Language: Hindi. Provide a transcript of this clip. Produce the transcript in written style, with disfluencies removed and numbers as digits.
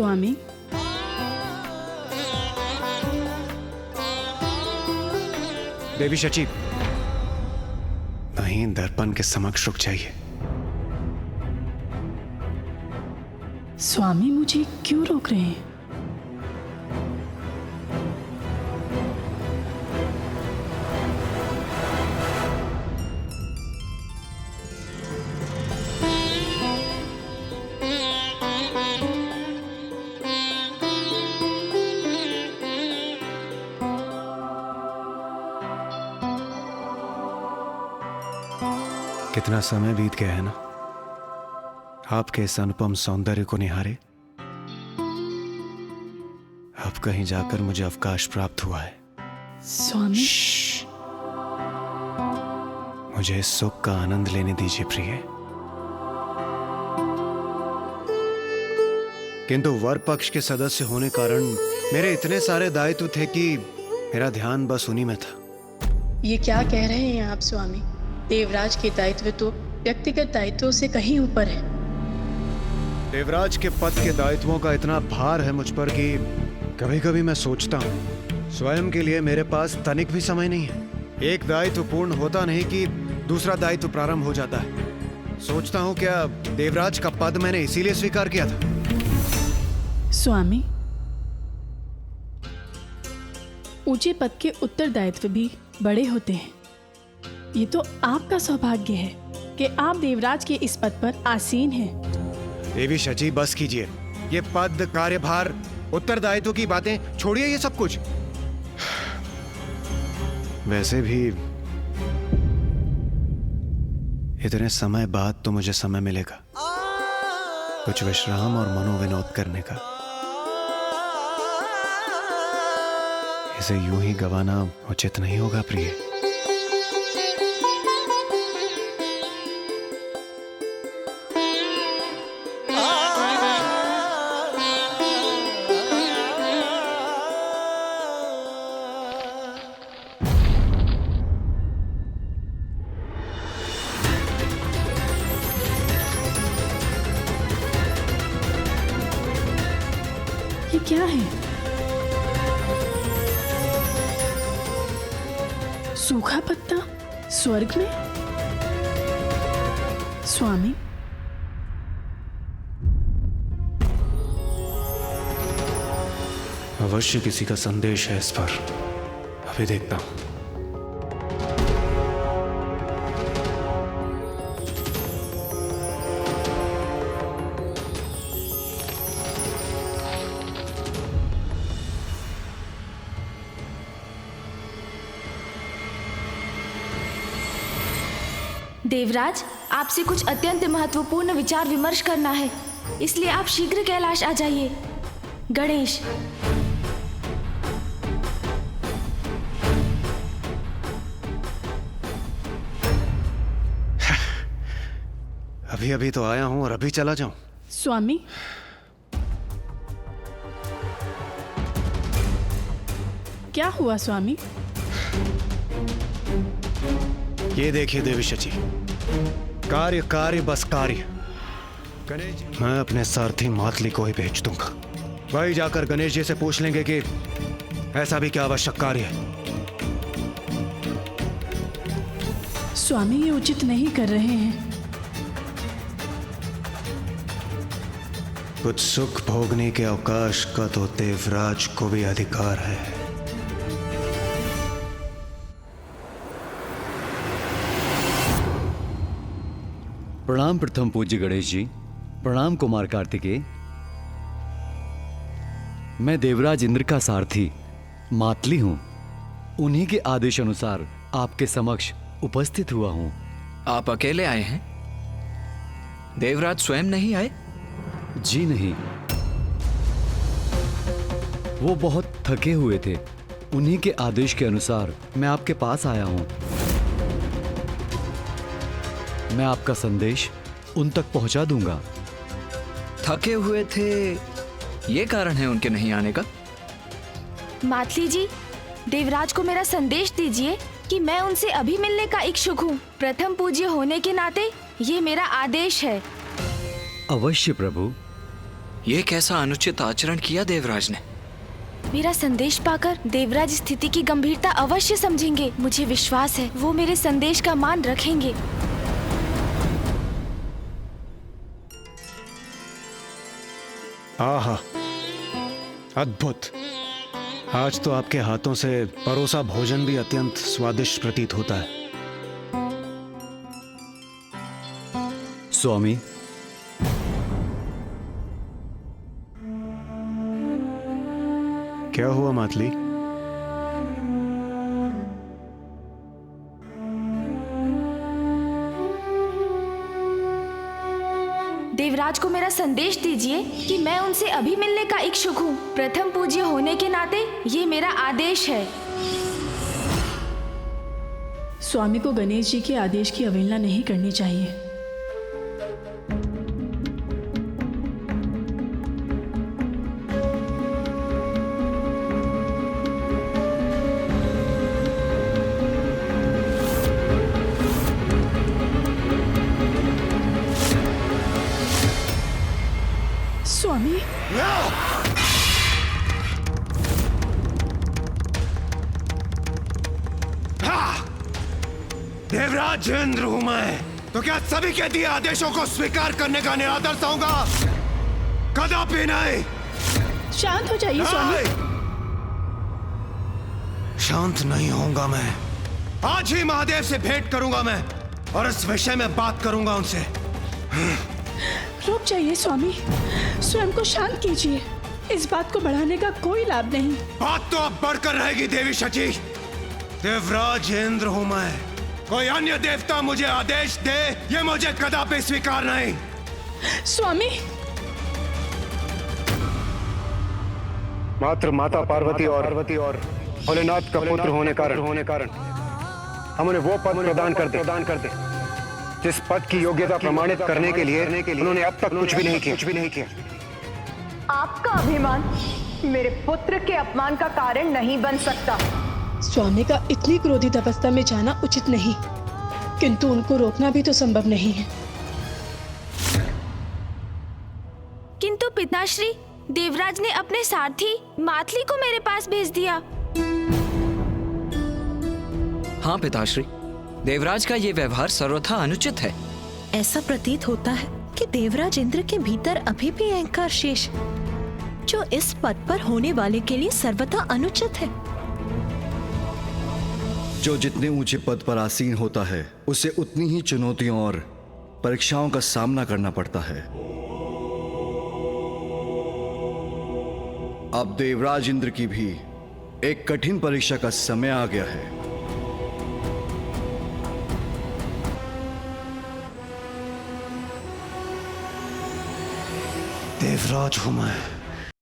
स्वामी, देवी शची, नहीं दर्पण के समक्ष रुक जाइए। स्वामी मुझे क्यों रोक रहे हैं? कितना समय बीत गया है ना आपके इस अनुपम सौंदर्य को निहारे। अब कहीं जाकर मुझे अवकाश प्राप्त हुआ है। स्वामी, मुझे इस सुख का आनंद लेने दीजिए प्रिय। किंतु वर पक्ष के सदस्य होने कारण मेरे इतने सारे दायित्व थे कि मेरा ध्यान बस उन्हीं में था। ये क्या कह रहे हैं आप स्वामी? देवराज के दायित्व तो व्यक्तिगत दायित्वों से कहीं ऊपर है। देवराज के पद के दायित्वों का इतना भार है मुझ पर कि कभी कभी मैं सोचता हूँ स्वयं के लिए मेरे पास तनिक भी समय नहीं है। एक दायित्व पूर्ण होता नहीं कि दूसरा दायित्व प्रारंभ हो जाता है। सोचता हूँ क्या देवराज का पद मैंने इसीलिए स्वीकार किया था। स्वामी, ऊंचे पद के उत्तरदायित्व भी बड़े होते हैं। ये तो आपका सौभाग्य है कि आप देवराज के इस पद पर आसीन हैं। देवी शची, बस कीजिए। ये पद, कार्यभार, उत्तरदायित्व की बातें छोड़िए, ये सब कुछ। वैसे भी इतने समय बाद तो मुझे समय मिलेगा कुछ विश्राम और मनोविनोद करने का। इसे यूं ही गंवाना उचित नहीं होगा प्रिय। ये क्या है? सूखा पत्ता स्वर्ग में? स्वामी, अवश्य किसी का संदेश है इस पर। अभी देखता हूं। देवराज, आपसे कुछ अत्यंत महत्वपूर्ण विचार विमर्श करना है, इसलिए आप शीघ्र कैलाश आ जाइए। गणेश। अभी अभी तो आया हूं और अभी चला जाऊं? स्वामी, क्या हुआ स्वामी? ये देखिए देवी शची, कार्य कार्य बस कार्य। गणेश, मैं अपने सारथी मातली को ही भेज दूंगा। वही जाकर गणेश जी से पूछ लेंगे कि ऐसा भी क्या आवश्यक कार्य है। स्वामी, ये उचित नहीं कर रहे हैं। कुछ सुख भोगने के अवकाश का तो देवराज को भी अधिकार है। प्रणाम प्रथम पूज्य गणेश जी। प्रणाम कुमार कार्तिकेय। मैं देवराज इंद्र का सारथी मातली हूं। उन्हीं के आदेश अनुसार आपके समक्ष उपस्थित हुआ हूं। आप अकेले आए हैं? देवराज स्वयं नहीं आए? जी नहीं, वो बहुत थके हुए थे। उन्हीं के आदेश के अनुसार मैं आपके पास आया हूं। मैं आपका संदेश उन तक पहुंचा दूंगा। थके हुए थे, ये कारण है उनके नहीं आने का? मातली जी, देवराज को मेरा संदेश दीजिए कि मैं उनसे अभी मिलने का इच्छुक हूँ। प्रथम पूज्य होने के नाते ये मेरा आदेश है। अवश्य प्रभु। ये कैसा अनुचित आचरण किया देवराज ने? मेरा संदेश पाकर देवराज स्थिति की गंभीरता अवश्य समझेंगे। मुझे विश्वास है वो मेरे संदेश का मान रखेंगे। आहा, अद्भुत। आज तो आपके हाथों से परोसा भोजन भी अत्यंत स्वादिष्ट प्रतीत होता है। स्वामी, क्या हुआ मातली? देवराज को मेरा संदेश दीजिए कि मैं उनसे अभी मिलने का इच्छुक हूँ। प्रथम पूज्य होने के नाते ये मेरा आदेश है। स्वामी को गणेश जी के आदेश की अवहेलना नहीं करनी चाहिए। स्वामी, देवराज इंद्र हूं मैं, तो क्या सभी के दिए आदेशों को स्वीकार करने का निरादर चाहूंगा? कदापि नहीं। शांत हो जाइए स्वामी। शांत नहीं होऊंगा मैं। आज ही महादेव से भेंट करूंगा मैं और इस विषय में बात करूंगा उनसे। रुक जाइए स्वामी, स्वयं को शांत कीजिए। इस बात को बढ़ाने का कोई लाभ नहीं। बात तो अब बढ़कर रहेगी देवी शची। देवराज इंद्र हूं मैं, कोई अन्य देवता मुझे आदेश दे ये मुझे कदापि स्वीकार नहीं। स्वामी, मात्र माता पार्वती और भोलेनाथ का पुत्र होने कारण हम उन्हें वो पद प्रदान कर दे जिस पद की योग्यता प्रमाणित करने के लिए उन्होंने अब तक कुछ भी नहीं किया। आपका अभिमान मेरे पुत्र के अपमान का कारण नहीं बन सकता। स्वामी का इतनी क्रोधित अवस्था में जाना उचित नहीं, किंतु उनको रोकना भी तो संभव नहीं है। किंतु पिताश्री, देवराज ने अपने सारथी मातली को मेरे पास भेज दिया। हाँ पिताश्री, देवराज का ये व्यवहार सर्वथा अनुचित है। ऐसा प्रतीत होता है कि देवराज इंद्र के भीतर अभी भी अहंकार शेष है, जो इस पद पर होने वाले के लिए सर्वथा अनुचित है। जो जितने ऊंचे पद पर आसीन होता है उसे उतनी ही चुनौतियों और परीक्षाओं का सामना करना पड़ता है। अब देवराज इंद्र की भी एक कठिन परीक्षा का समय आ गया है। देवराज हूं मैं,